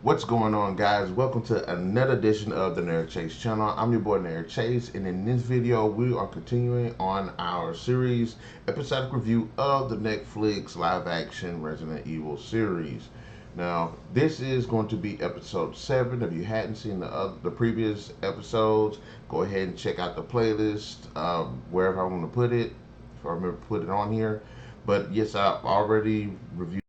What's going on, guys? Welcome to another edition of the NarikChase channel. I'm your boy NarikChase, and in this video we are continuing on our series episodic review of the Netflix live action Resident Evil series. Now this is going to be episode 7. If you hadn't seen the previous episodes, go ahead and check out the playlist wherever I want to put it, if I remember to put it on here. But yes, I've already reviewed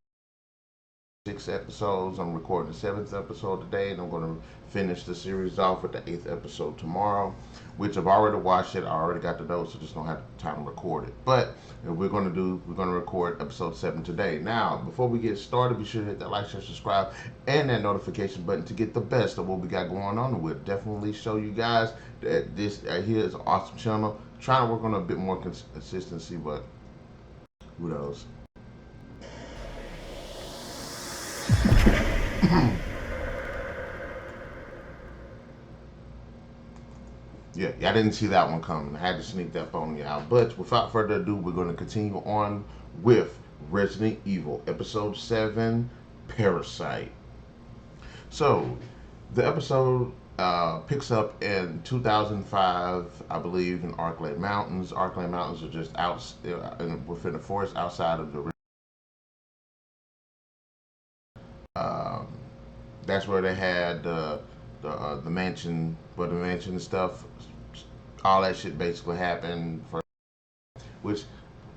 6 episodes. I'm recording the 7th episode today, and I'm going to finish the series off with the 8th episode tomorrow, which I've already watched it. I already got the notes, so just don't have time to record it. But we're going to record episode 7 today. Now, before we get started, be sure to hit that like, share, subscribe, and that notification button to get the best of what we got going on. And we'll definitely show you guys that this here is an awesome channel. Trying to work on a bit more consistency, but who knows? Yeah, I didn't see that one coming. I had to sneak that on you out. But without further ado, we're going to continue on with Resident Evil, Episode 7, Parasite. So, the episode picks up in 2005, I believe, in Arklay Mountains. Arklay Mountains are just out within the forest outside of the that's where they had the mansion, where the mansion and stuff, all that shit basically happened. Which,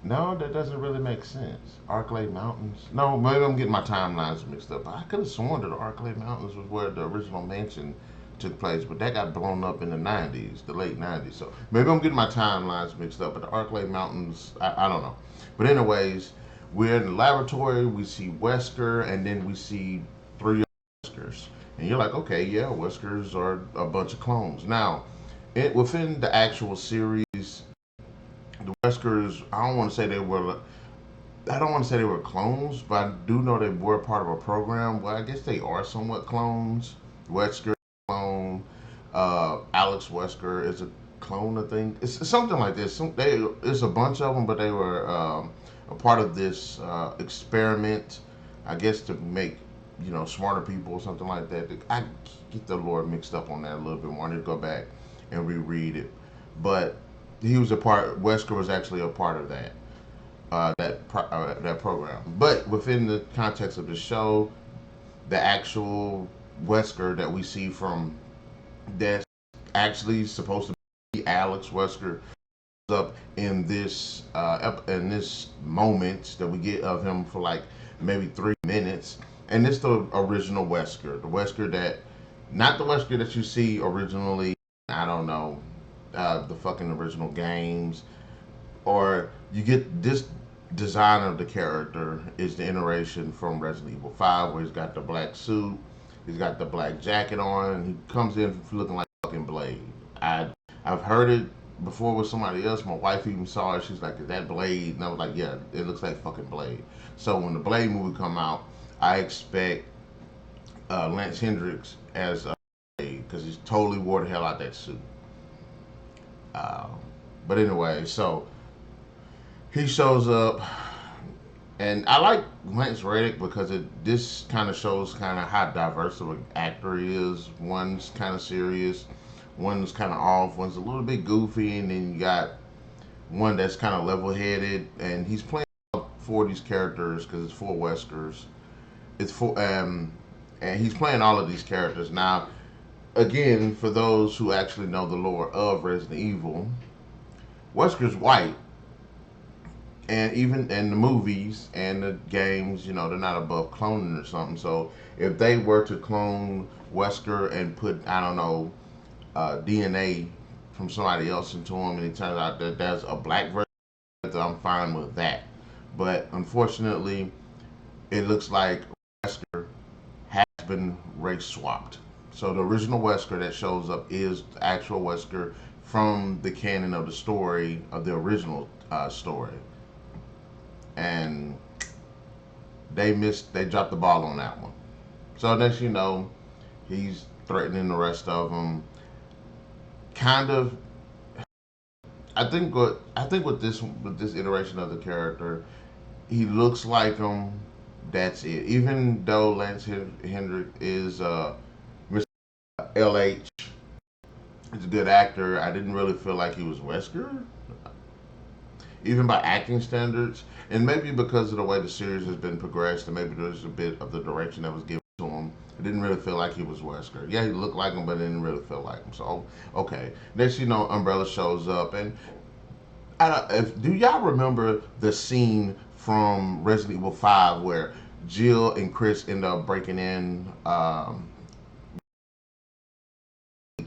no, that doesn't really make sense. Arklay Mountains. No, maybe I'm getting my timelines mixed up. I could have sworn that the Arklay Mountains was where the original mansion took place, but that got blown up in the 90s, the late 90s. So maybe I'm getting my timelines mixed up. But the Arklay Mountains, I don't know. But anyways, we're in the laboratory. We see Wesker, and then we see 3 Weskers. And you're like, okay, yeah, Weskers are a bunch of clones. Now, within the actual series, the Weskers, I don't want to say they were clones, but I do know they were part of a program. Well, I guess they are somewhat clones. Wesker clone, Alex Wesker is a clone, I think. It's something like this. It's a bunch of them, but they were a part of this experiment, I guess, to make smarter people or something like that. I get the lore mixed up on that a little bit more. I need to go back and reread it, but he was a part. Wesker was actually a part of that program. But within the context of the show, the actual Wesker that we see from that's actually supposed to be Alex Wesker up in this moment that we get of him for like maybe 3 minutes, and it's the original Wesker, the Wesker that, not the Wesker that you see originally. I don't know, the fucking original games, or you get this design of the character is the iteration from Resident Evil 5, where he's got the black suit, he's got the black jacket on, and he comes in looking like fucking Blade. I've heard it before with somebody else. My wife even saw it. She's like, "Is that Blade?" And I was like, "Yeah, it looks like fucking Blade." So when the Blade movie come out, I expect Lance Hendricks as Blade, because he's totally wore the hell out that suit. But anyway, so he shows up, and I like Lance Reddick because this kind of shows kind of how diverse of an actor he is. One's kind of serious, one's kind of off, one's a little bit goofy, and then you got one that's kind of level-headed. And he's playing 4 of these characters because it's 4 Weskers. It's 4, and he's playing all of these characters now. Again, for those who actually know the lore of Resident Evil, Wesker's white, and even in the movies and the games, they're not above cloning or something. So if they were to clone Wesker and put, I don't know, DNA from somebody else into him, and it turns out that there's a black version, I'm fine with that. But unfortunately, it looks like Wesker has been race swapped. So the original Wesker that shows up is the actual Wesker from the canon of the story, of the original story. And they dropped the ball on that one. So next you know, he's threatening the rest of them. Kind of, I think with this iteration of the character, he looks like him, That's it. Even though Lance Hendrick is Mr. LH, he's a good actor. I didn't really feel like he was Wesker, even by acting standards, and maybe because of the way the series has been progressed, and maybe there's a bit of the direction that was given to him. I didn't really feel like he was Wesker. Yeah, he looked like him, but I didn't really feel like him. So, okay. Next, you know, Umbrella shows up, and do y'all remember the scene from Resident Evil 5 where Jill and Chris end up breaking in?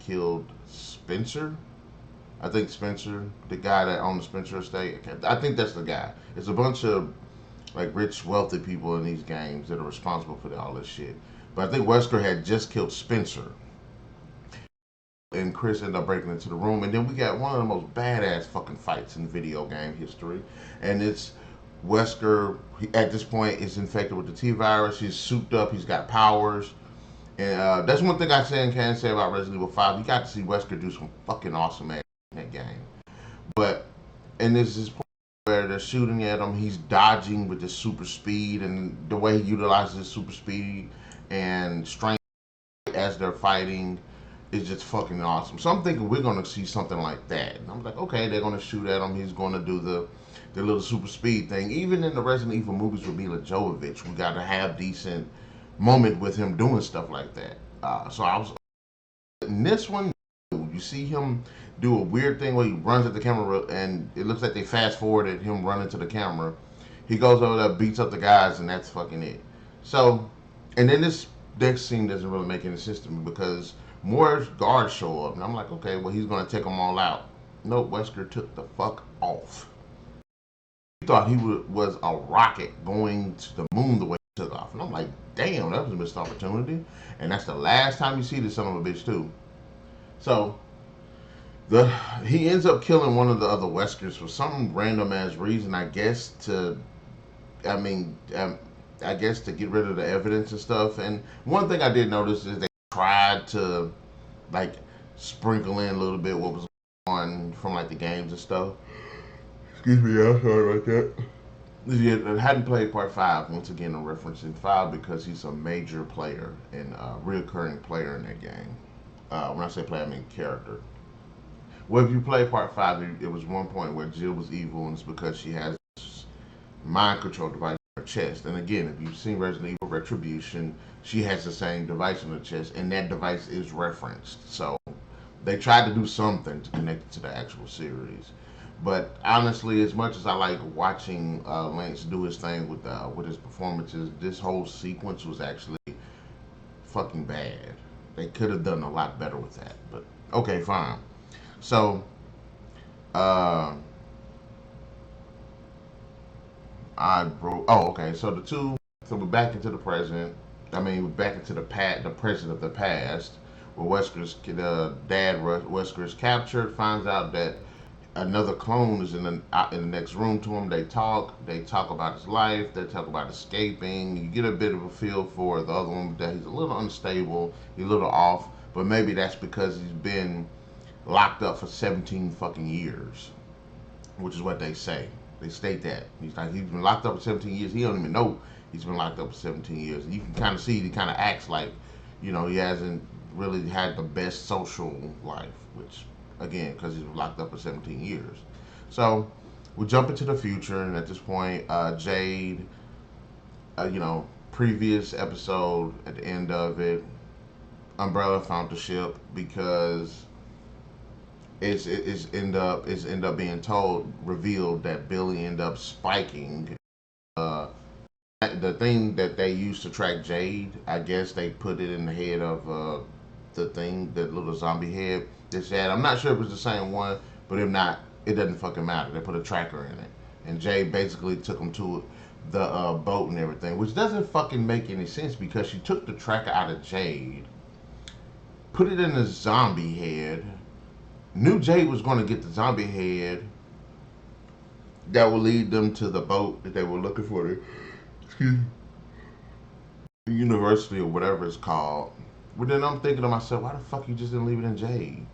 Killed Spencer. I think Spencer, the guy that owned the Spencer estate. I think that's the guy. It's a bunch of like rich, wealthy people in these games that are responsible for all this shit. But I think Wesker had just killed Spencer, and Chris ended up breaking into the room, and then we got one of the most badass fucking fights in video game history, and it's Wesker. At this point, is infected with the T virus. He's souped up. He's got powers. And that's one thing I can say about Resident Evil 5. You got to see Wesker do some fucking awesome ass in that game. But, and there's this point where they're shooting at him. He's dodging with this super speed, and the way he utilizes his super speed and strength as they're fighting is just fucking awesome. So I'm thinking we're going to see something like that. And I'm like, okay, they're going to shoot at him. He's going to do the little super speed thing. Even in the Resident Evil movies with Mila Jovovich, we got to have decent moment with him doing stuff like that. So I was in this one. You see him do a weird thing where he runs at the camera, and it looks like they fast forwarded him running to the camera. He goes over there, beats up the guys, and that's fucking it. So, and then this next scene doesn't really make any sense to me because more guards show up, and I'm like, okay, well he's gonna take them all out. No, Wesker took the fuck off. He thought he was a rocket going to the moon the way he took off, and I'm like, damn, that was a missed opportunity. And that's the last time you see this son of a bitch too. So he ends up killing one of the other Weskers for some random ass reason. I guess I mean, I guess to get rid of the evidence and stuff. And one thing I did notice is they tried to like sprinkle in a little bit what was going on from like the games and stuff. Excuse me, yeah, sorry about that. Yeah, I hadn't played part 5. Once again, I'm referencing 5 because he's a major player and a reoccurring player in that game. When I say player, I mean character. Well, if you play part 5, it was one point where Jill was evil, and it's because she has this mind control device in her chest. And again, if you've seen Resident Evil Retribution, she has the same device in her chest, and that device is referenced. So they tried to do something to connect it to the actual series. But honestly, as much as I like watching Lance do his thing with his performances, this whole sequence was actually fucking bad. They could have done a lot better with that. But okay, fine. So, I broke. Oh, okay. So the two. So we're back into the present. I mean, we're back into the present of the past, where Wesker's dad, Wesker is captured. Finds out that another clone is in the next room to him. They talk. They talk about his life. They talk about escaping. You get a bit of a feel for the other one that he's a little unstable. He's a little off. But maybe that's because he's been locked up for 17 fucking years, which is what they say. They state that he's been locked up for 17 years. He don't even know he's been locked up for 17 years. And you can kind of see he kind of acts like, you know, he hasn't really had the best social life, which again, because he's locked up for 17 years. So we jump into the future, and at this point, Jade, you know, previous episode at the end of it, Umbrella found the ship because it's end up being revealed that Billie ended up spiking the thing that they used to track Jade. I guess they put it in the head of the little zombie head. They said, I'm not sure if it's the same one, but if not, it doesn't fucking matter. They put a tracker in it, and Jade basically took them to the boat and everything, which doesn't fucking make any sense because she took the tracker out of Jade, put it in the zombie head, knew Jade was going to get the zombie head that will lead them to the boat that they were looking for, the university or whatever it's called. But then I'm thinking to myself, why the fuck you just didn't leave it in Jade?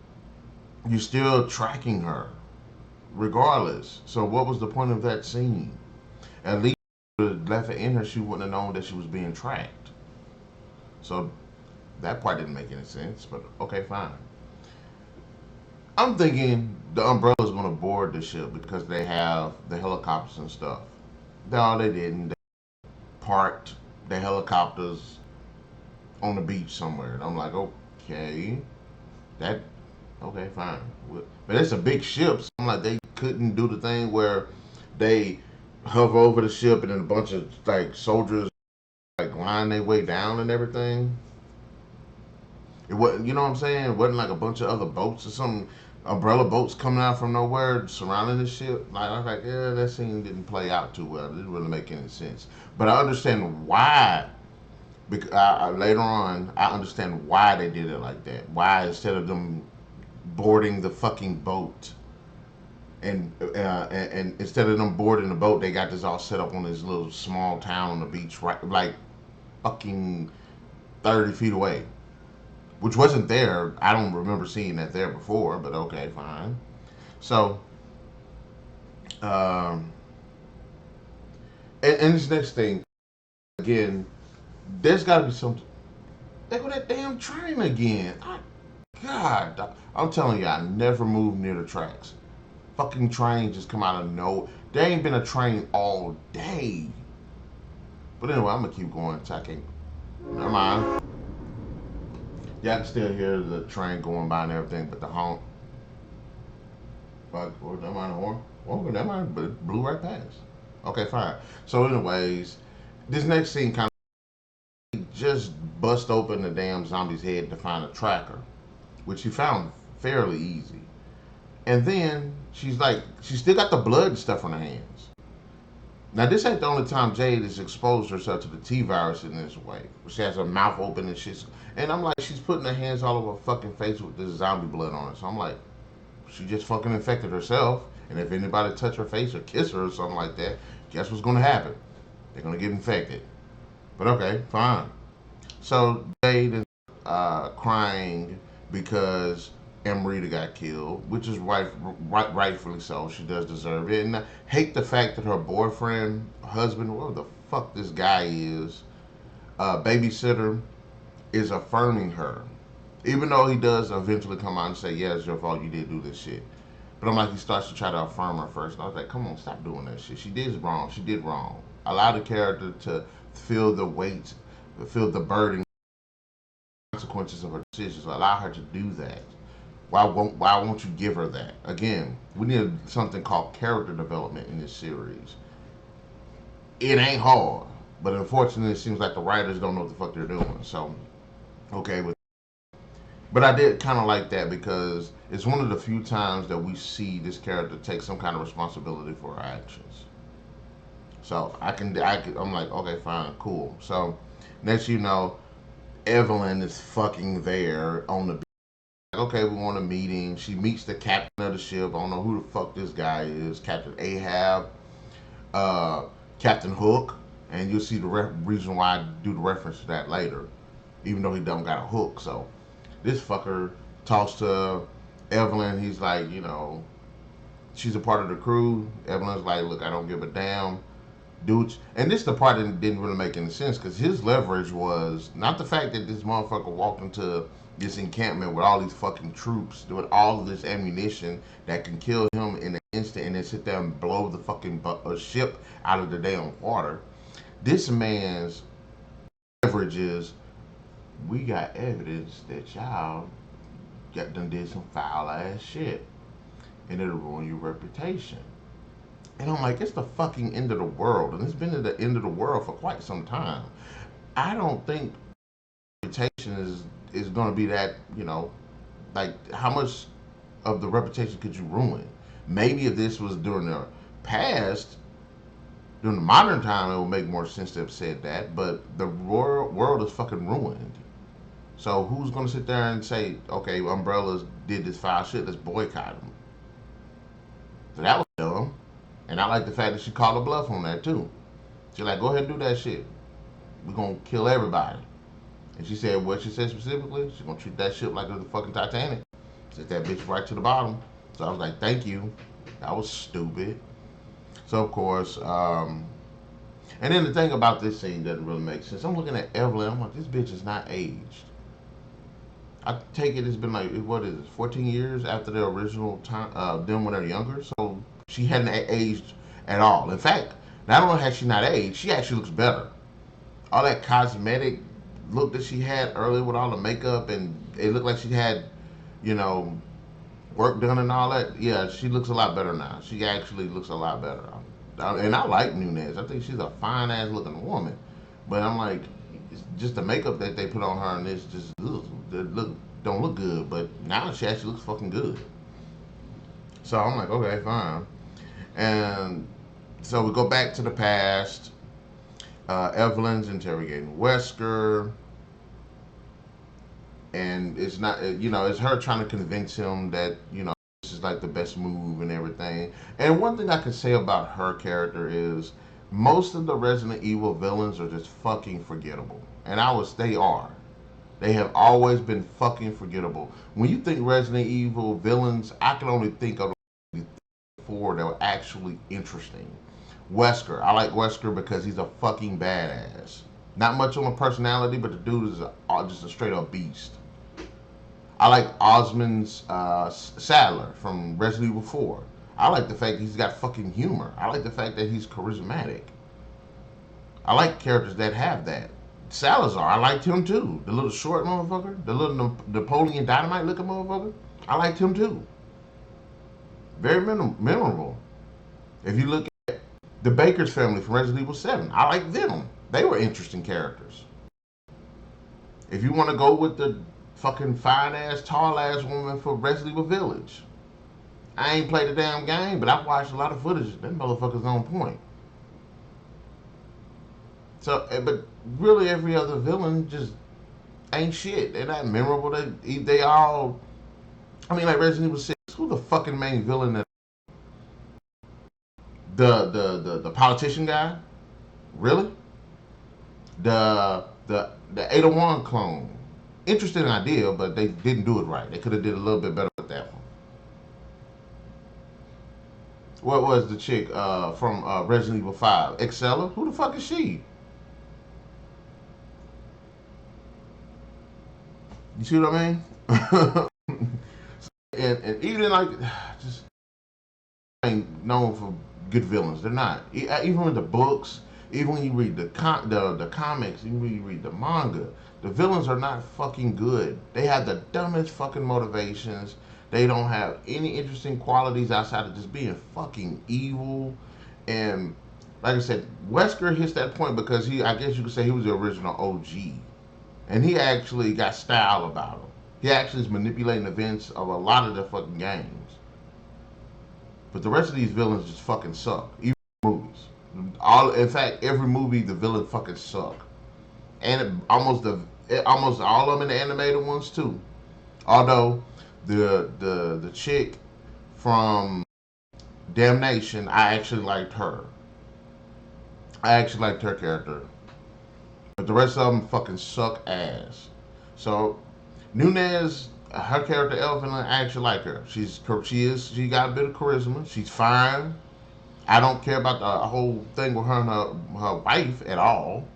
You're still tracking her, regardless. So what was the point of that scene? At least left it in her, she wouldn't have known that she was being tracked. So that part didn't make any sense. But okay, fine. I'm thinking the Umbrella's going to board the ship because they have the helicopters and stuff. No, they didn't. They parked the helicopters on the beach somewhere. And I'm like, okay, that okay, fine. But it's a big ship. So I'm like, they couldn't do the thing where they hover over the ship and then a bunch of like soldiers like line their way down and everything. It wasn't, you know what I'm saying? It wasn't like a bunch of other boats or some umbrella boats coming out from nowhere surrounding the ship. Like I was like, yeah, that scene didn't play out too well. It didn't really make any sense. But I understand why. Because later on, I understand why they did it like that. Why instead of them boarding the fucking boat and instead of them boarding the boat, they got this all set up on this little small town on the beach, right, like fucking 30 feet away, which wasn't there. I don't remember seeing that there before, but okay, fine. So, um, and this next thing again, there's got to be something. They go that damn train again. God, I'm telling you, I never moved near the tracks. Fucking train just come out of no. There ain't been a train all day. But anyway, I'm gonna keep going. So I can't. Never mind. Yeah, I can still hear the train going by and everything, but the honk. But or never mind the horn. Well, never mind. But it blew right past. Okay, fine. So, anyways, this next scene kind of just bust open the damn zombie's head to find a tracker, which he found fairly easy. And then she's like, she still got the blood and stuff on her hands. Now, this ain't the only time Jade has exposed herself to the T virus in this way. She has her mouth open and shit. And I'm like, she's putting her hands all over her fucking face with this zombie blood on it. So I'm like, she just fucking infected herself. And if anybody touch her face or kiss her or something like that, guess what's going to happen? They're going to get infected. But okay, fine. So Jade is crying because Emerita got killed, which is rightfully so. She does deserve it. And I hate the fact that her boyfriend, husband, whatever the fuck this guy is, babysitter, is affirming her. Even though he does eventually come out and say, yeah, it's your fault, you did do this shit. But I'm like, he starts to try to affirm her first. And I was like, come on, stop doing that shit. She did wrong. She did wrong. Allow the character to feel the weight, feel the burden, consequences of her decisions. Allow her to do that. Why won't you give her that? Again, we need something called character development in this series. It ain't hard, but unfortunately, it seems like the writers don't know what the fuck they're doing. So, okay, but I did kind of like that because it's one of the few times that we see this character take some kind of responsibility for her actions. So I'm like, okay, fine, cool. So next, you know, Evelyn is fucking there on the okay, we want a meeting. She meets the captain of the ship. I don't know who the fuck this guy is. Captain Ahab, uh, Captain Hook, and you'll see the reason why I do the reference to that later, even though he don't got a hook. So this fucker talks to Evelyn. He's like, you know, she's a part of the crew. Evelyn's like, look, I don't give a damn. Dude, and this is the part that didn't really make any sense because his leverage was not the fact that this motherfucker walked into this encampment with all these fucking troops, with all of this ammunition that can kill him in an instant and then sit there and blow the fucking ship out of the damn water. This man's leverage is, we got evidence that y'all done did some foul ass shit and it'll ruin your reputation. And I'm like, it's the fucking end of the world. And it's been at the end of the world for quite some time. I don't think reputation is going to be that, you know, like how much of the reputation could you ruin? Maybe if this was during the past, during the modern time, it would make more sense to have said that. But the world is fucking ruined. So who's going to sit there and say, okay, Umbrellas did this foul shit, let's boycott them? So that was dumb. And I like the fact that she called a bluff on that too. She's like, go ahead and do that shit. We're gonna kill everybody. And she said what she said specifically, she's gonna treat that ship like it was the fucking Titanic. Set that bitch right to the bottom. So I was like, thank you. That was stupid. So of course, And then the thing about this scene doesn't really make sense. I'm looking at Evelyn. I'm like, this bitch is not aged. I take it it's been like what is it, 14 years after the original time, them when they're younger. So she hadn't aged at all. In fact, not only has she not aged, she actually looks better. All that cosmetic look that she had earlier with all the makeup, and it looked like she had, you know, work done and all that. Yeah, she looks a lot better now. She actually looks a lot better. And I like Nunez. I think she's a fine ass looking woman. But I'm like, just the makeup that they put on her and this just don't look good. But now she actually looks fucking good. So I'm like, okay, fine. And so we go back to the past. Evelyn's interrogating Wesker, and it's not, it's her trying to convince him that this is like the best move and everything. And one thing I can say about her character is most of the Resident Evil villains are just fucking forgettable, and they are. They have always been fucking forgettable. When you think Resident Evil villains, I can only think of four that were actually interesting. Wesker. I like Wesker because he's a fucking badass. Not much on a personality, but the dude is just a straight up beast. I like Osmond's Sadler from Resident Evil 4. I like the fact that he's got fucking humor. I like the fact that he's charismatic. I like characters that have that. Salazar, I liked him too. The little short motherfucker, the little Napoleon Dynamite looking motherfucker. I liked him too. Very memorable. If you look at the Baker's family from Resident Evil 7, I like them. They were interesting characters. If you want to go with the fucking fine ass, tall ass woman for Resident Evil Village, I ain't played the damn game, but I've watched a lot of footage. That motherfucker's on point. So, but really, every other villain just ain't shit. They're not memorable. They all. I mean, like Resident Evil 6. Who the fucking main villain? The politician guy? Really? The 801 clone. Interesting idea, but they didn't do it right. They could have did a little bit better with that one. What was the chick from Resident Evil 5? Excella? Who the fuck is she? You see what I mean? and even like just ain't known for good villains. They're not. Even with the books, even when you read the comics, even when you read the manga, the villains are not fucking good. They have the dumbest fucking motivations. They don't have any interesting qualities outside of just being fucking evil. And like I said, Wesker hits that point because I guess you could say he was the original OG. And he actually got style about him. He actually is manipulating events of a lot of the fucking games. But the rest of these villains just fucking suck. Even movies. In fact, every movie the villain fucking suck. And almost all of them in the animated ones too. Although the chick from Damnation, I actually liked her. I actually liked her character. But the rest of them fucking suck ass. So Nunez, her character Evelyn, I actually like her. She got a bit of charisma. She's fine. I don't care about the whole thing with her and her wife at all.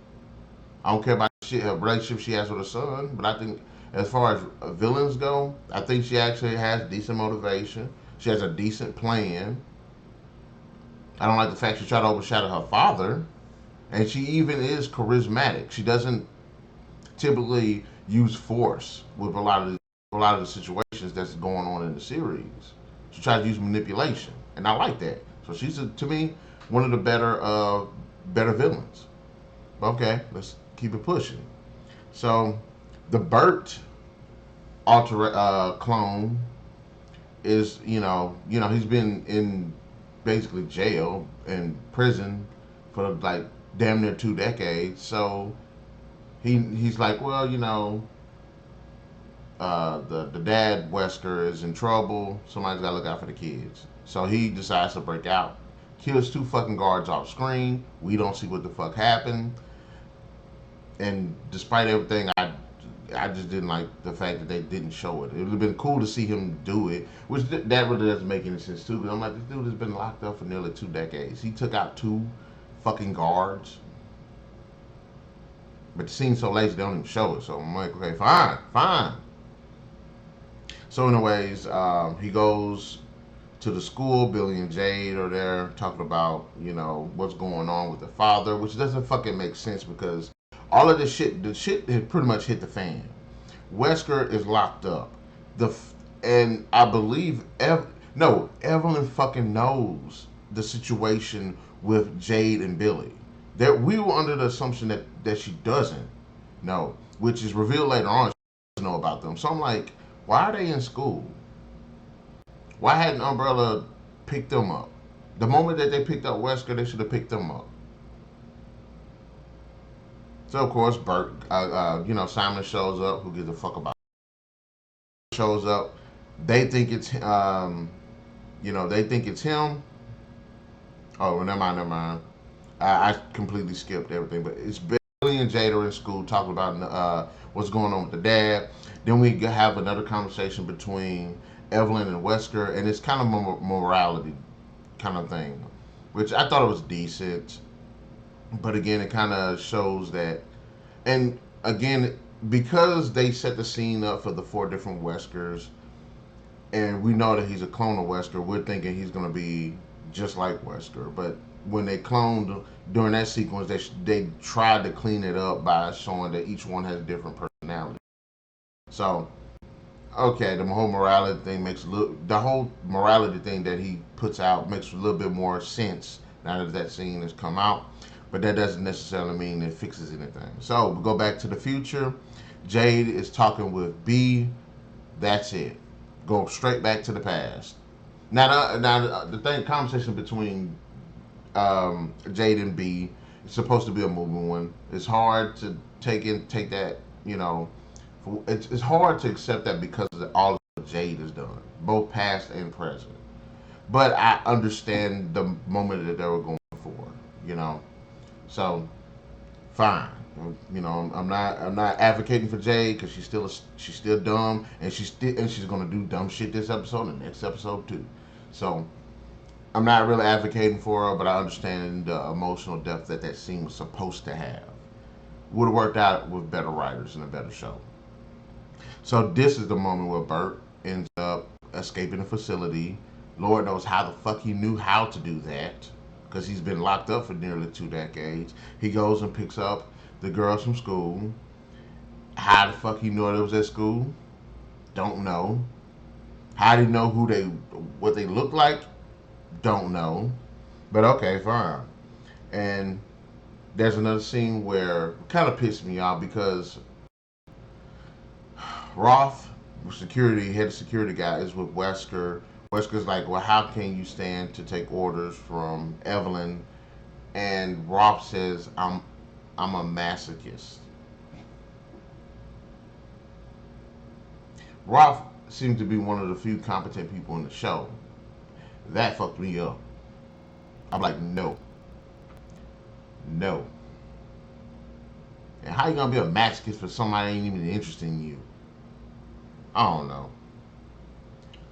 I don't care about her relationship she has with her son. But I think as far as villains go, I think she actually has decent motivation. She has a decent plan. I don't like the fact she tried to overshadow her father. And she even is charismatic. She doesn't typically use force with a lot of the situations that's going on in the series. She tries to use manipulation, and I like that. So she's to me one of the better villains. Okay, let's keep it pushing. So the Bert clone is he's been in basically jail and prison for like damn near 2 decades. So he's like, well, the dad Wesker is in trouble. Somebody's got to look out for the kids. So he decides to break out, kills 2 fucking guards off screen. We don't see what the fuck happened. And despite everything, I just didn't like the fact that they didn't show it. It would have been cool to see him do it, which that really doesn't make any sense too. Because I'm like, this dude has been locked up for nearly 2 decades. He took out 2 fucking guards. But the scene's so lazy they don't even show it. So I'm like, okay, fine, fine. So anyways, he goes to the school. Billie and Jade are there talking about, what's going on with the father, which doesn't fucking make sense because all of this shit, the shit had pretty much hit the fan. Wesker is locked up. And I believe no, Evelyn fucking knows the situation with Jade and Billie. That we were under the assumption that she doesn't know, which is revealed later on. She doesn't know about them. So I'm like, why are they in school? Why hadn't Umbrella picked them up? The moment that they picked up Wesker, they should have picked them up. So of course, Bert, Simon shows up. Who gives a fuck about? Shows up. They think it's, they think it's him. Oh, well, never mind, never mind. I completely skipped everything, but it's Billie and Jade are in school talking about what's going on with the dad. Then we have another conversation between Evelyn and Wesker, and it's kind of a morality kind of thing, which I thought it was decent. But again, it kind of shows that, and again, because they set the scene up for the four different Weskers, and we know that he's a clone of Wesker, we're thinking he's going to be just like Wesker. But when they cloned during that sequence, they tried to clean it up by showing that each one has different personalities. So, okay, the whole morality thing the whole morality thing that he puts out makes a little bit more sense now that scene has come out. But that doesn't necessarily mean it fixes anything. So we go back to the future. Jade is talking with B. That's it. Go straight back to the past. Now the thing conversation between Jade and B is supposed to be a moving one. It's hard to take that. It's hard to accept that because of all that Jade has done, both past and present. But I understand the moment that they were going for. So fine. I'm not advocating for Jade because she's still dumb and she's gonna do dumb shit this episode and next episode too. So I'm not really advocating for her, but I understand the emotional depth that scene was supposed to have. Would have worked out with better writers and a better show. So this is the moment where Bert ends up escaping the facility. Lord knows how the fuck he knew how to do that because he's been locked up for nearly 2 decades. He goes and picks up the girls from school. How the fuck he knew it was at school? Don't know. How did he know what they look like? Don't know. But okay, fine. And there's another scene where it kind of pissed me off because Roth, head of security guy, is with Wesker. Wesker's like, well, how can you stand to take orders from Evelyn? And Roth says, I'm a masochist. Roth seems to be one of the few competent people in the show. That fucked me up. I'm like, no. No. And how you gonna be a masochist for somebody that ain't even interested in you? I don't know.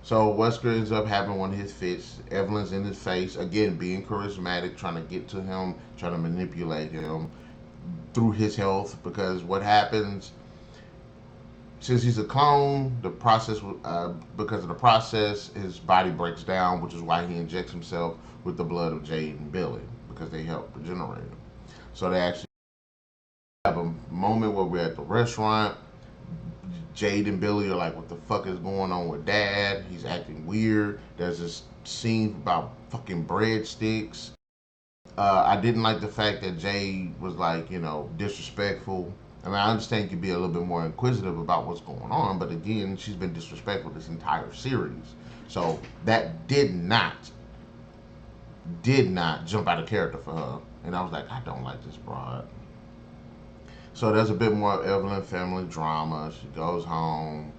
So Wesker ends up having one of his fits. Evelyn's in his face, again being charismatic, trying to get to him, trying to manipulate him through his health. Because what happens, since he's a clone, because of the process, his body breaks down, which is why he injects himself with the blood of Jade and Billie because they help regenerate him. So they actually have a moment where we're at the restaurant. Jade and Billie are like, what the fuck is going on with Dad? He's acting weird. There's this scene about fucking breadsticks. I didn't like the fact that Jade was like, disrespectful. I mean, I understand you could be a little bit more inquisitive about what's going on, but again, she's been disrespectful this entire series. So that did not jump out of character for her. And I was like, I don't like this broad. So there's a bit more Evelyn family drama. She goes home.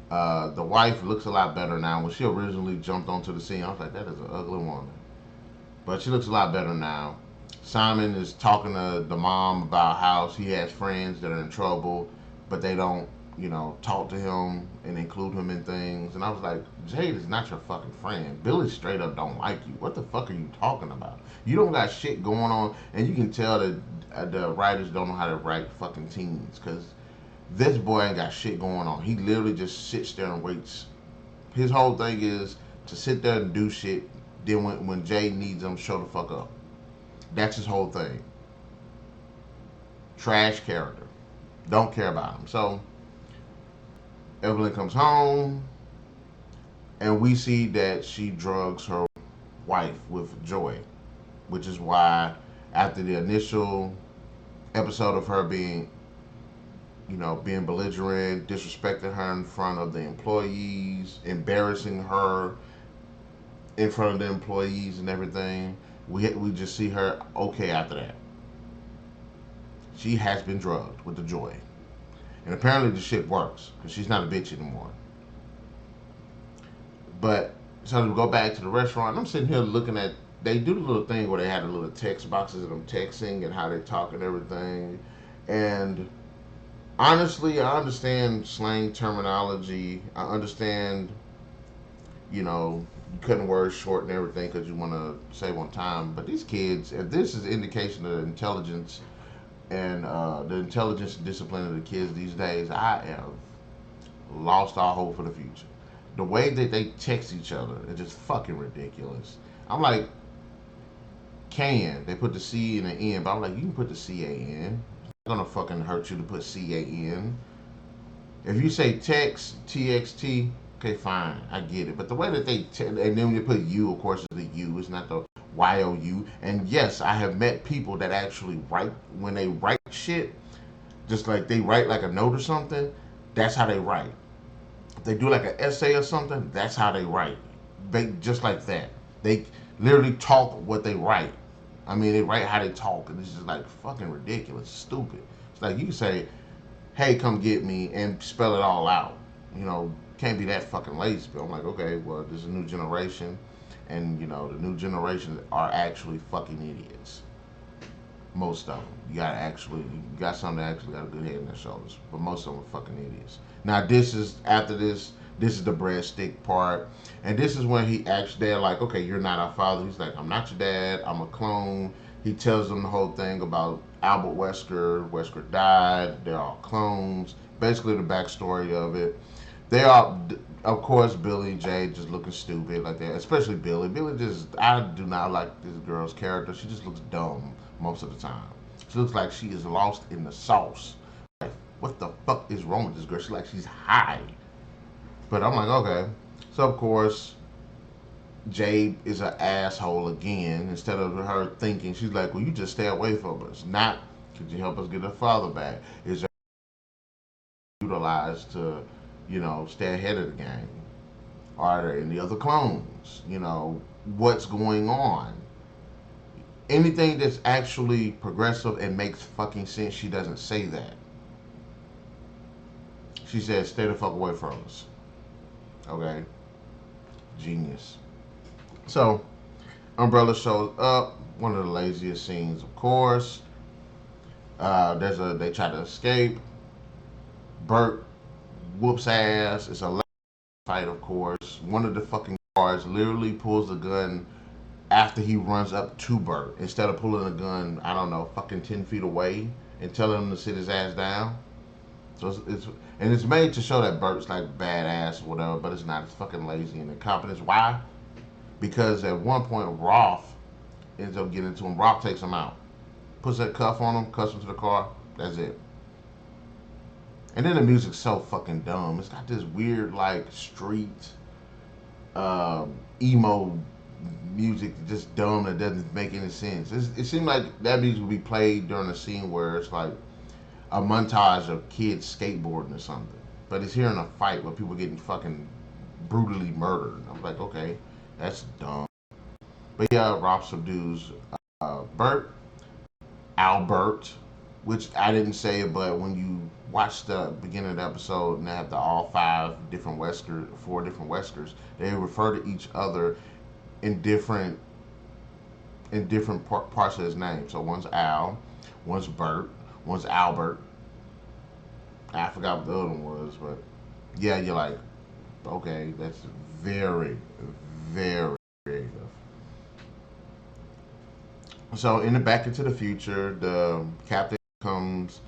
The wife looks a lot better now. When she originally jumped onto the scene, I was like, that is an ugly woman. But she looks a lot better now. Simon is talking to the mom about how he has friends that are in trouble, but they don't talk to him and include him in things. And I was like, Jade is not your fucking friend. Billy straight up don't like you. What the fuck are you talking about? You don't got shit going on, and you can tell that the writers don't know how to write fucking teens because this boy ain't got shit going on. He literally just sits there and waits. His whole thing is to sit there and do shit. Then when Jade needs him, show the fuck up. That's his whole thing. Trash character. Don't care about him. So Evelyn comes home, and we see that she drugs her wife with joy, which is why after the initial episode of her being belligerent, disrespecting her in front of the employees, embarrassing her in front of the employees and everything, we just see her okay after that. She has been drugged with the joy. And apparently the shit works because she's not a bitch anymore. But so to go back to the restaurant, I'm sitting here looking at. They do the little thing where they had the little text boxes of them texting and how they talk and everything. And honestly, I understand slang terminology. I understand, you cutting words short and everything because you want to save on time. But these kids, if this is an indication of intelligence and the intelligence and discipline of the kids these days, I have lost all hope for the future. The way that they text each other is just fucking ridiculous. I'm like, they put the C in the N, but I'm like, you can put the CAN. It's not gonna fucking hurt you to put CAN. If you say text, TXT, okay, fine, I get it. But the way that and then when they put U, of course, it's the U, it's not the YOU. And yes, I have met people that actually write, when they write shit, just like they write like a note or something, that's how they write. If they do like an essay or something, that's how they write. They just like that. They literally talk what they write. I mean, they write how they talk, and it's just like fucking ridiculous, stupid. It's like you can say, "Hey, come get me," and spell it all out. Can't be that fucking lazy. But I'm like, okay, well, there's a new generation, and the new generation are actually fucking idiots. Most of them. You got some that actually got a good head in their shoulders, but most of them are fucking idiots. Now this is after this. This is the breadstick part, and this is when he actually they're like, okay, you're not our father. He's like, I'm not your dad. I'm a clone. He tells them the whole thing about Albert Wesker. Wesker died. They're all clones. Basically, the backstory of it. They are, of course, Billy and Jade just looking stupid like that. Especially Billy. Billy just, I do not like this girl's character. She just looks dumb most of the time. She looks like she is lost in the sauce. Like, what the fuck is wrong with this girl? She's like she's high. But I'm like, okay. So of course, Jade is an asshole again. Instead of her thinking, she's like, well, you just stay away from us. Not, could you help us get her father back? Is utilized to, stay ahead of the game? Are there any other clones? What's going on? Anything that's actually progressive and makes fucking sense, she doesn't say that. She says, stay the fuck away from us. Okay? Genius. So, Umbrella shows up. One of the laziest scenes, of course. They try to escape. Bert whoops ass. It's a fight, of course. One of the fucking guards literally pulls the gun after he runs up to Bert instead of pulling the gun, I don't know, fucking 10 feet away and telling him to sit his ass down. So it's made to show that Bert's like badass or whatever, but it's not. It's fucking lazy and incompetence. Why? Because at one point Roth ends up getting to him. Roth takes him out, puts that cuff on him, cuffs him to the car. That's it. And then the music's so fucking dumb. It's got this weird like street emo music, just dumb, that doesn't make any sense. It seemed like that music would be played during a scene where it's like a montage of kids skateboarding or something. But it's here in a fight where people are getting fucking brutally murdered. I'm like, okay, that's dumb. But yeah, Rob subdues Bert, Albert, which I didn't say it, but when you watch the beginning of the episode and they have all four different Weskers, they refer to each other in different parts of his name. So one's Al, one's Bert, one's Albert. I forgot what the other one was, but yeah, you're like, okay, that's very, very creative. So in the Back into the Future, the captain comes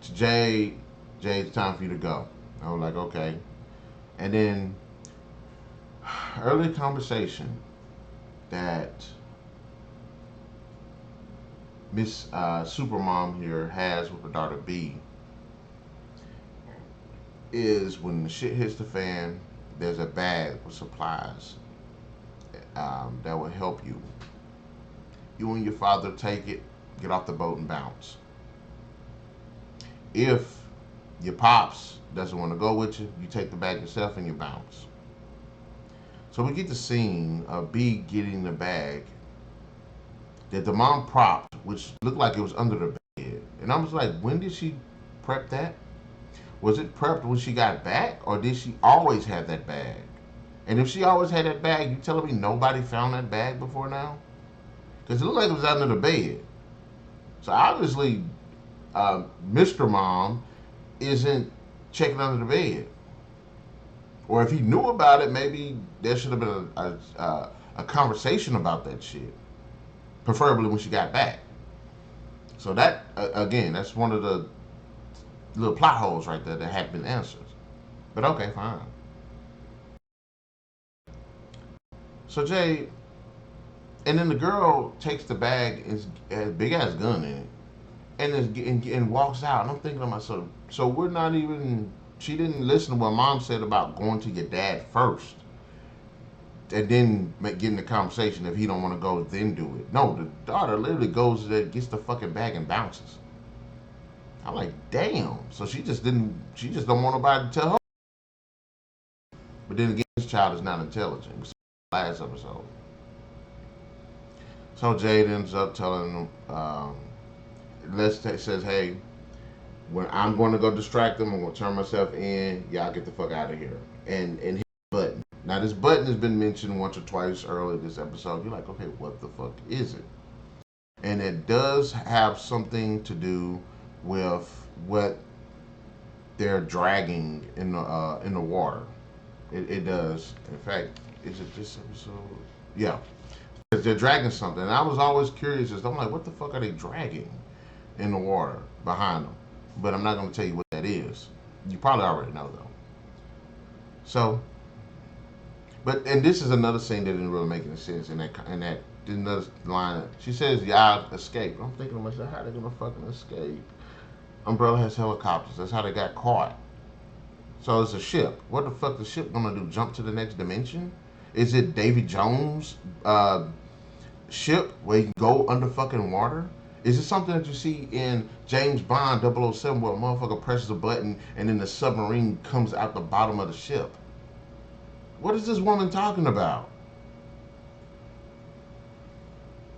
to Jade. Jade, it's time for you to go. I was like, okay. And then early conversation that Miss Supermom here has with her daughter B is when the shit hits the fan, there's a bag with supplies that will help you. You and your father take it, get off the boat and bounce. If your pops doesn't want to go with you, you take the bag yourself and you bounce. So we get the scene of B getting the bag that the mom propped, which looked like it was under the bed. And I was like, when did she prep that? Was it prepped when she got back, or did she always have that bag? And if she always had that bag, you telling me nobody found that bag before now? Because it looked like it was under the bed. So obviously, Mr. Mom isn't checking under the bed. Or if he knew about it, maybe there should have been a conversation about that shit. Preferably when she got back. So that, again, that's one of the little plot holes right there that had been answered. But okay, fine. So Jay, and then the girl takes the bag, is a big ass gun in it, and walks out. And I'm thinking to myself, so we're not even. She didn't listen to what mom said about going to your dad first, and then getting the conversation. If he don't want to go, then do it. No, the daughter literally goes there, gets the fucking bag, and bounces. I'm like, damn. So she just didn't. She just don't want nobody to tell her. But then again, this child is not intelligent. We saw last episode. So Jade ends up telling him, says, hey, when I'm going to go distract them, I'm going to turn myself in. Y'all get the fuck out of here. And his button. Now this button has been mentioned once or twice earlier this episode. You're like, okay, what the fuck is it? And it does have something to do with what they're dragging in the water. It does. In fact, is it this episode? Yeah, because they're dragging something. And I was always curious. I'm like, what the fuck are they dragging in the water behind them? But I'm not going to tell you what that is. You probably already know though. So, and this is another scene that didn't really make any sense in that another line. She says, "Y'all escape." I'm thinking to myself, how they gonna fucking escape? Umbrella has helicopters. That's how they got caught. So it's a ship. What the fuck the ship gonna do? Jump to the next dimension? Is it Davy Jones ship where you can go under fucking water? Is it something that you see in James Bond 007 where a motherfucker presses a button and then the submarine comes out the bottom of the ship? What is this woman talking about?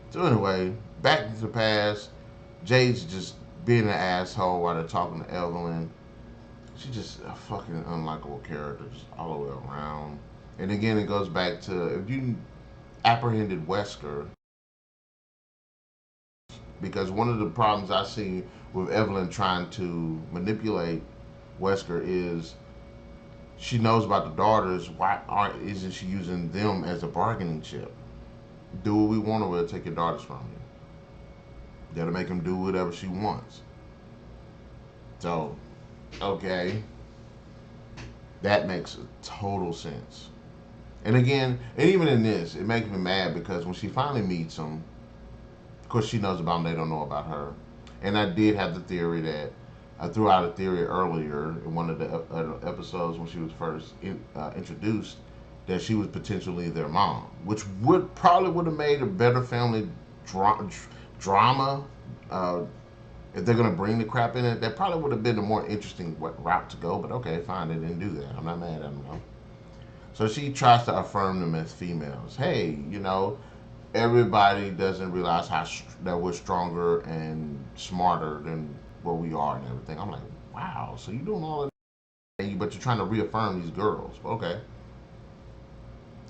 So anyway, back to the past. Jade's just being an asshole while they're talking to Evelyn. She's just a fucking unlikable character, just all the way around. And again, it goes back to if you apprehended Wesker, because one of the problems I see with Evelyn trying to manipulate Wesker is she knows about the daughters. Isn't she using them as a bargaining chip? Do what we want, or we'll take your daughters from you. Gotta make him do whatever she wants. So, okay, that makes total sense. And again, and even in this, it makes me mad because when she finally meets him, of course she knows about him, they don't know about her. And I did have the theory that I threw out a theory earlier in one of the episodes when she was first introduced that she was potentially their mom, which would have made a better family drama. If they're gonna bring the crap in it, that probably would have been a more interesting route to go. But okay, fine, they didn't do that. I'm not mad at them though. So she tries to affirm them as females. Hey, everybody doesn't realize that we're stronger and smarter than what we are and everything. I'm like, wow. So you're doing all of that, but you're trying to reaffirm these girls. Okay.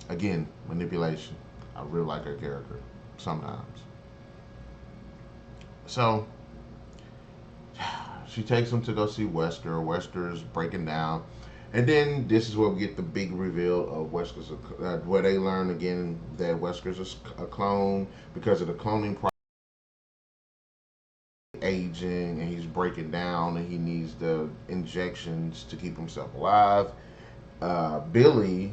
Again, manipulation. I really like her character sometimes. So she takes him to go see Wesker. Wesker's breaking down. And then this is where we get the big reveal of Wesker's, where they learn again that Wesker's a clone because of the cloning process, aging, and he's breaking down, and he needs the injections to keep himself alive. Billie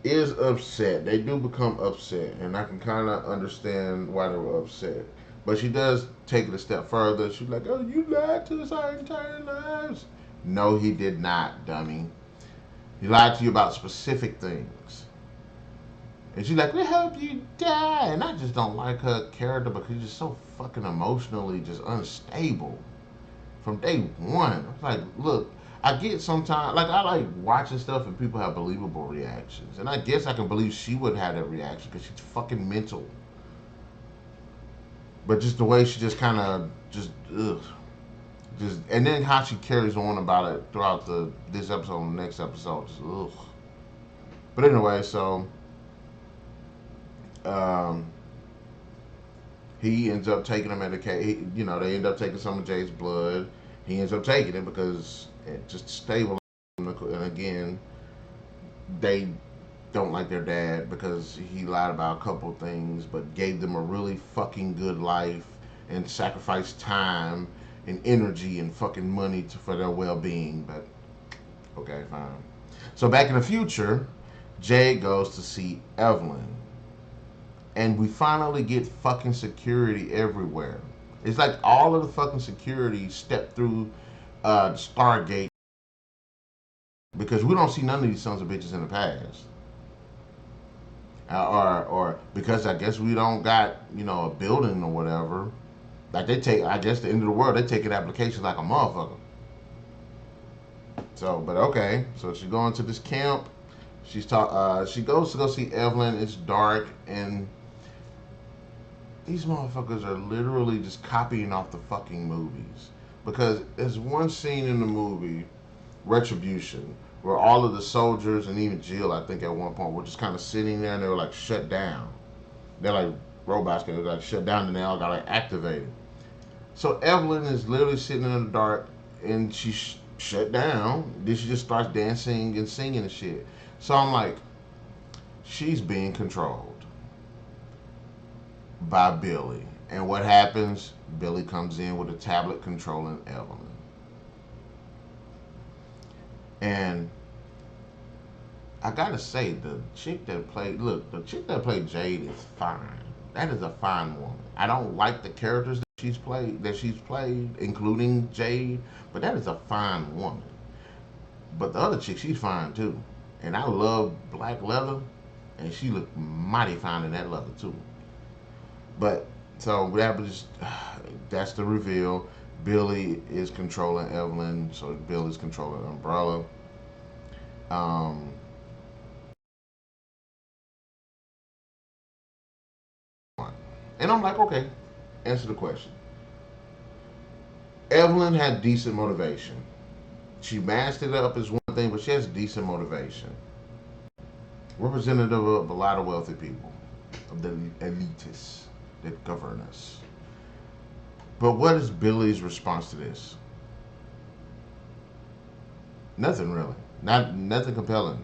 is upset. They do become upset, and I can kind of understand why they were upset. But she does take it a step further. She's like, "Oh, you lied to us our entire lives." No, he did not, dummy. He lied to you about specific things. And she's like, "We hope you die." And I just don't like her character because she's just so fucking emotionally just unstable from day one. I was like, look, I get sometimes, like, I like watching stuff and people have believable reactions. And I guess I can believe she would have that reaction because she's fucking mental. But just the way she just kind of just, ugh. Just, and then how she carries on about it throughout this episode and the next episode, just, ugh. But anyway, so um, he ends up taking a medication. You know, they end up taking some of Jade's blood. He ends up taking it because it just stabilizes him. And again, they don't like their dad because he lied about a couple things, but gave them a really fucking good life and sacrificed time and energy and fucking money for their well-being. But okay, fine. So back in the future, Jade goes to see Evelyn, and we finally get fucking security everywhere. It's like all of the fucking security stepped through Stargate because we don't see none of these sons of bitches in the past. Or because I guess we don't got, you know, a building or whatever. Like they take, I guess the end of the world, they taking applications like a motherfucker. So, but okay. So she's going to this camp. She goes to go see Evelyn. It's dark, and these motherfuckers are literally just copying off the fucking movies. Because there's one scene in the movie, Retribution, where all of the soldiers and even Jill, I think at one point, were just kind of sitting there and they were like shut down. They're like robots, they were like shut down and they all got like activated. So Evelyn is literally sitting in the dark and she's shut down. Then she just starts dancing and singing and shit. So I'm like, she's being controlled by Billie. And what happens? Billie comes in with a tablet controlling Evelyn. And I gotta say, the chick that played Jade is fine. That is a fine woman. I don't like the characters that she's played, including Jade, but that is a fine woman. But the other chick, she's fine too. And I love black leather, and she looked mighty fine in that leather too. But so that was that's the reveal. Billie is controlling Evelyn, so Billie's controlling Umbrella. Um, and I'm like, okay, answer the question. Evelyn had decent motivation. She masked it up as one thing, but she has decent motivation. Representative of a lot of wealthy people, of the elitists that govern us. But what is Billie's response to this? Nothing really. Not nothing compelling.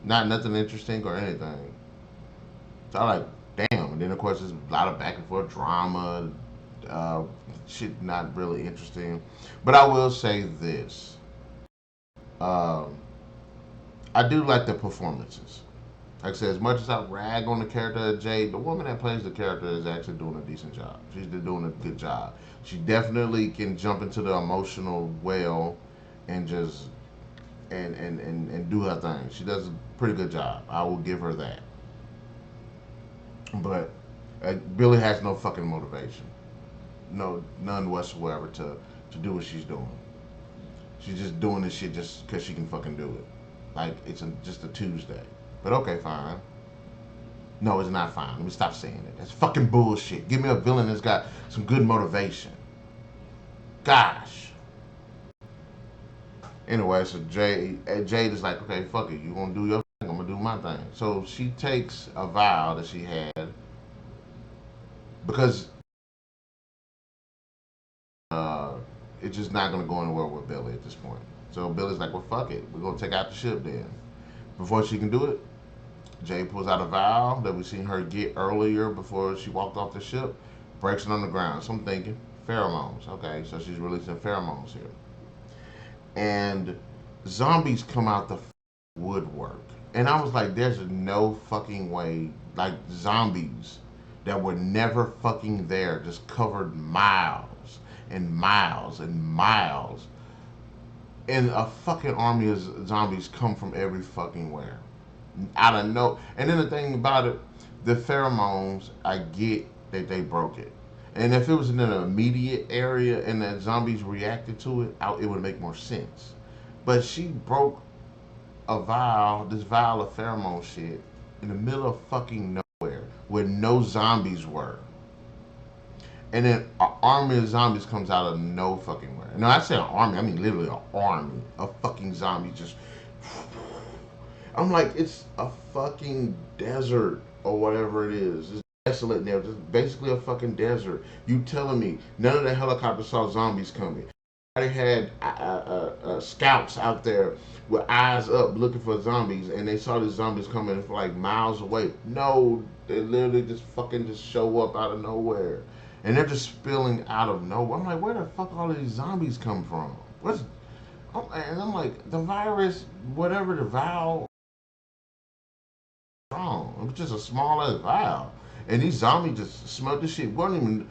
Not nothing interesting or anything. So I'm like, damn. And then of course there's a lot of back and forth drama. Uh, Shit not really interesting. But I will say this. Um, I do like the performances. Like I said, as much as I rag on the character of Jade, the woman that plays the character is actually doing a decent job. She's doing a good job. She definitely can jump into the emotional well and just and do her thing. She does a pretty good job. I will give her that. But Billie has no fucking motivation, no none whatsoever to do what she's doing. She's just doing this shit just because she can fucking do it. Like it's just a Tuesday. But okay, fine. No, it's not fine. Let me stop saying it. That's fucking bullshit. Give me a villain that's got some good motivation. Gosh. Anyway, so Jade is like, okay, fuck it. You gonna do your thing, I'm gonna do my thing. So she takes a vow that she had because it's just not gonna go anywhere with Billie at this point. So Billie's like, well, fuck it, we're gonna take out the ship then. Before she can do it, Jade pulls out a vial that we seen her get earlier before she walked off the ship, breaks it on the ground. So I'm thinking pheromones. Okay, so she's releasing pheromones here, and zombies come out the woodwork. And I was like, there's no fucking way, like zombies that were never fucking there, just covered miles and miles and miles. And a fucking army of zombies come from every fucking where. Out of no. And then the thing about it, the pheromones, I get that they broke it. And if it was in an immediate area and the zombies reacted to it, it would make more sense. But she broke this vial of pheromone shit in the middle of fucking nowhere where no zombies were. And then an army of zombies comes out of no fucking where. No, I said an army, I mean literally an army of fucking zombies just. I'm like, it's a fucking desert or whatever it is. It's desolate now, just basically a fucking desert. You telling me none of the helicopters saw zombies coming? They had scouts out there with eyes up looking for zombies, and they saw the zombies coming from like miles away. No, they literally just fucking just show up out of nowhere, and they're just spilling out of nowhere. I'm like, where the fuck all these zombies come from? And I'm like, the virus, whatever the vial, wrong. It was just a small ass vial, and these zombies just smelled this shit. Wasn't even.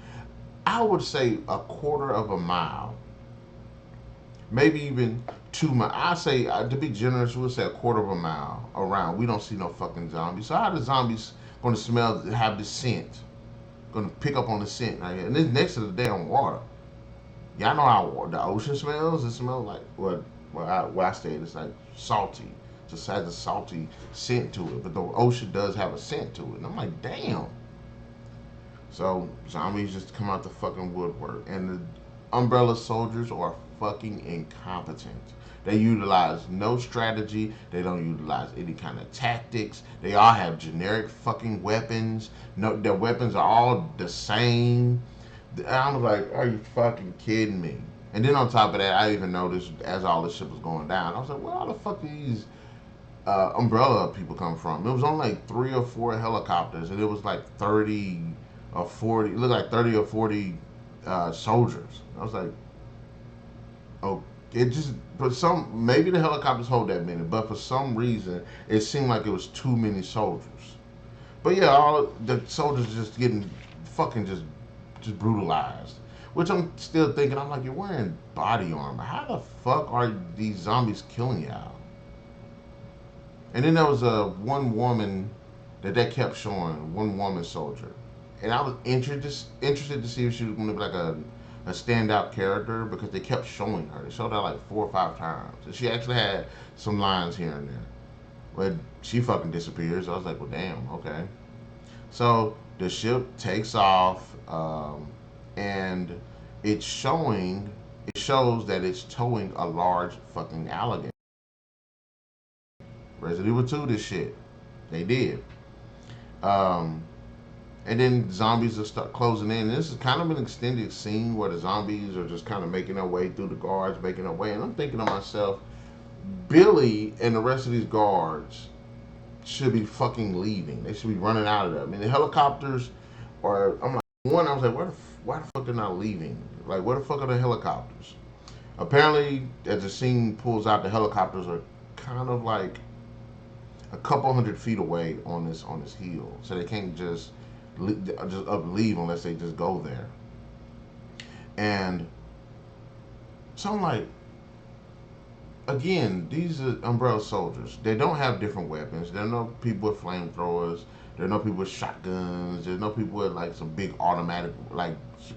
I would say a quarter of a mile, maybe even 2 miles. I say, to be generous, we'll say a quarter of a mile around. We don't see no fucking zombies. So how are the zombies going to have this scent? Going to pick up on the scent, right? And it's next to the damn water. Y'all know how the ocean smells. It smells like where I stayed. It's like salty. Just has a salty scent to it. But the ocean does have a scent to it. And I'm like, damn. So zombies just come out the fucking woodwork, and the Umbrella soldiers are fucking incompetent. They utilize no strategy. They don't utilize any kind of tactics. They all have generic fucking weapons. No, their weapons are all the same. I was like, are you fucking kidding me? And then on top of that, I even noticed as all this shit was going down, I was like, where all the fuck are these Umbrella people come from? It was only like 3 or 4 helicopters, and it was like 30 or 40. It looked like 30 or 40 soldiers. I was like, oh, it just, but maybe the helicopters hold that many, but for some reason, it seemed like it was too many soldiers. But yeah, all the soldiers just getting fucking just brutalized. Which I'm still thinking, I'm like, you're wearing body armor. How the fuck are these zombies killing y'all? And then there was one woman that they kept showing, one woman soldier. And I was interested to see if she was going to be like a standout character because they kept showing her. They showed her like 4 or 5 times. And she actually had some lines here and there. But she fucking disappears. I was like, well, damn, okay. So the ship takes off, and it shows that it's towing a large fucking alligator. Resident Evil 2, this shit. They did. Um, and then zombies will start closing in. This is kind of an extended scene where the zombies are just kind of making their way through the guards, making their way. And I'm thinking to myself, Billie and the rest of these guards should be fucking leaving. They should be running out of there. I mean, the helicopters are. I'm like, I was like, why the fuck they're not leaving? Like, where the fuck are the helicopters? Apparently, as the scene pulls out, the helicopters are kind of like a couple 100 feet away on this hill, so they can't just leave unless they just go there. And so I'm like, again, these are Umbrella soldiers. They don't have different weapons. There are no people with flamethrowers. There are no people with shotguns. There's no people with like some big automatic, like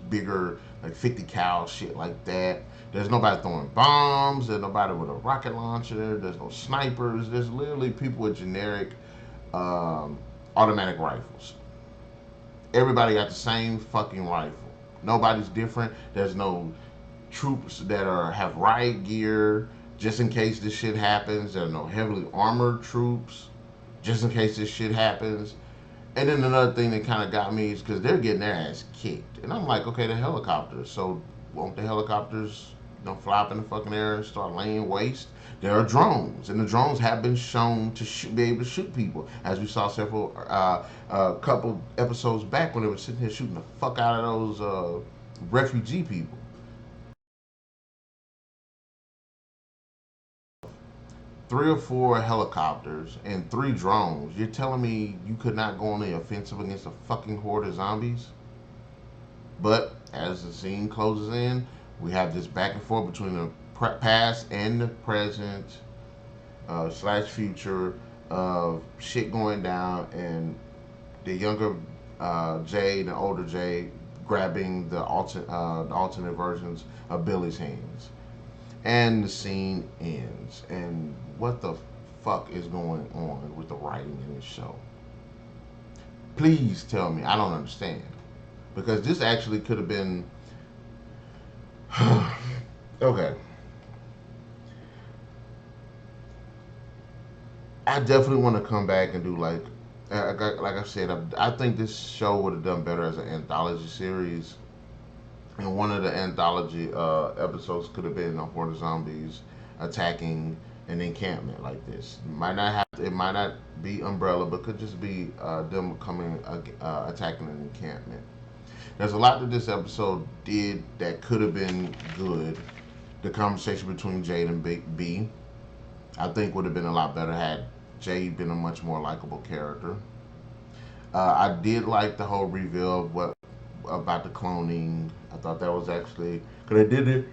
bigger, like 50 cal shit like that. There's nobody throwing bombs. There's nobody with a rocket launcher. There's no snipers. There's literally people with generic automatic rifles. Everybody got the same fucking rifle. Nobody's different. There's no troops that have riot gear just in case this shit happens. There are no heavily armored troops just in case this shit happens. And then another thing that kind of got me is because they're getting their ass kicked. And I'm like, okay, the helicopters. So won't the helicopters don't fly up in the fucking air and start laying waste. There are drones, and the drones have been shown to be able to shoot people, as we saw several couple episodes back when they were sitting here shooting the fuck out of those refugee people. 3 or 4 helicopters and 3 drones. You're telling me you could not go on the offensive against a fucking horde of zombies? But as the scene closes in, we have this back and forth between the past and the present slash future of shit going down, and the younger Jade and older Jade grabbing the alternate versions of Billie's hands. And the scene ends. And what the fuck is going on with the writing in this show? Please tell me. I don't understand. Because this actually could have been. Okay. I definitely want to come back and do like I said, I think this show would have done better as an anthology series. And one of the anthology episodes could have been a horde of zombies attacking an encampment like this. It might not be Umbrella, but could just be them coming attacking an encampment. There's a lot that this episode did that could have been good. The conversation between Jade and B, I think would have been a lot better had Jade been a much more likable character. I did like the whole reveal of what about the cloning. I thought that was actually because they did it.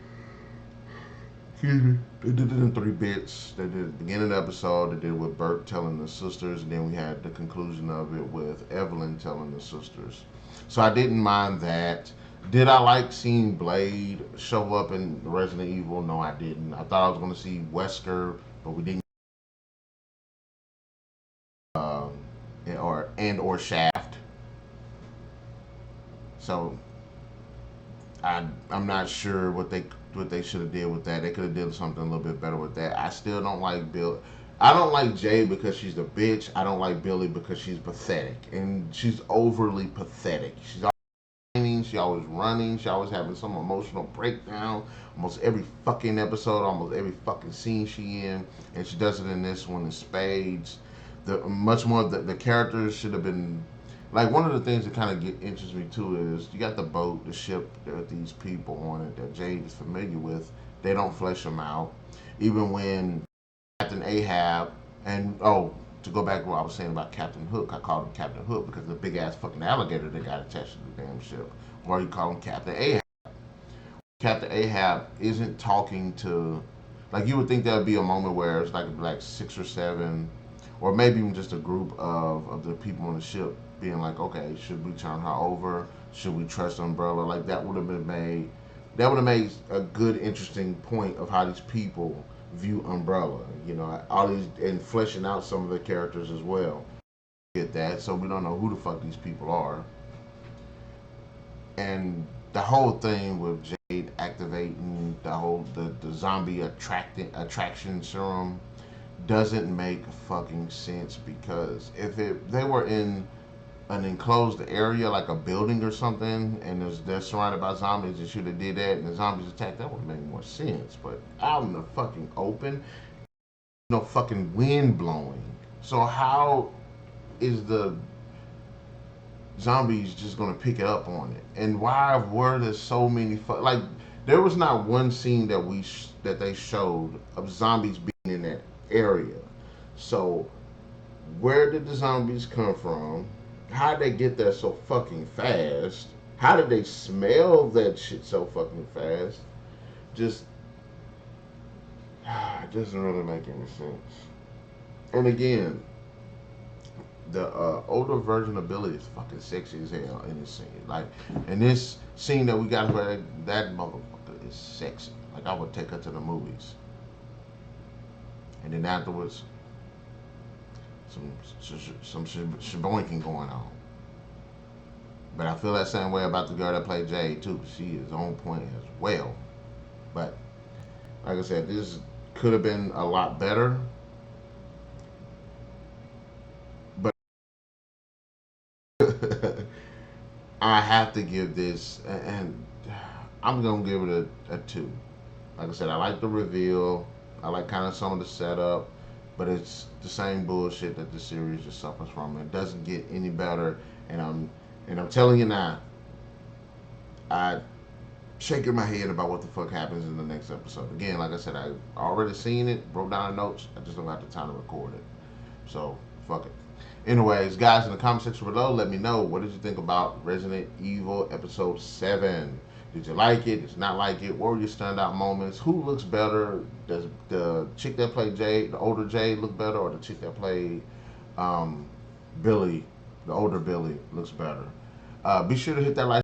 Excuse me. They did it in 3 bits. They did the beginning of the episode. They did it with Bert telling the sisters, and then we had the conclusion of it with Evelyn telling the sisters. So I didn't mind that. Did I like seeing Blade show up in Resident Evil? No, I didn't. I thought I was going to see Wesker, but we didn't. Um, or Shaft. So I'm not sure what they should have did with that. They could have did something a little bit better with that. I still don't like Bill. I don't like Jay because she's a bitch. I don't like Billie because she's pathetic, and she's overly pathetic. She's always whining, she always running, she always having some emotional breakdown. Almost every fucking episode, almost every fucking scene she in, and she does it in this one in spades. The much more the characters should have been like one of the things that kind of interests me too is you got the boat, the ship that these people on it that Jade is familiar with. They don't flesh them out, even when Captain Ahab and to go back to what I was saying about Captain Hook, I called him Captain Hook because of the big ass fucking alligator that got attached to the damn ship. Or you call him Captain Ahab. Captain Ahab isn't talking to, like you would think there would be a moment where it's like 6 or 7, or maybe even just a group of the people on the ship being like, okay, should we turn her over? Should we trust Umbrella? Like that would have been made. That would have made a good, interesting point of how these people view Umbrella. You know, all these and fleshing out some of the characters as well. Get that? So we don't know who the fuck these people are. And the whole thing with Jade activating the zombie attraction serum doesn't make fucking sense because if they were in an enclosed area like a building or something and they're surrounded by zombies and should have did that and the zombies attacked, that would make more sense. But out in the fucking open, no fucking wind blowing. So how is the zombies just gonna pick it up on it? And why were there so many like there was not one scene that they showed of zombies being in that area. So where did the zombies come from? How did they get there so fucking fast? How did they smell that shit so fucking fast? Just it doesn't really make any sense. And again, the older version of Billie is fucking sexy as hell in this scene. Like in this scene that we got where that motherfucker is sexy. Like I would take her to the movies. And then afterwards, some shaboinking going on. But I feel that same way about the girl that played Jade too. She is on point as well. But like I said, this could have been a lot better. But I have to give this, and I'm gonna give it a 2. Like I said, I like the reveal. I like kind of some of the setup, but it's the same bullshit that the series just suffers from. It doesn't get any better, and I'm telling you now, I shaking my head about what the fuck happens in the next episode. Again, like I said, I already seen it, broke down the notes. I just don't have the time to record it. So fuck it. Anyways, guys, in the comment section below, let me know, what did you think about Resident Evil Episode 7? Did you like it? Did you not like it? What were your standout moments? Who looks better? Does the chick that played Jade, the older Jade, look better, or the chick that played um, Billie, the older Billie, looks better? Be sure to hit that like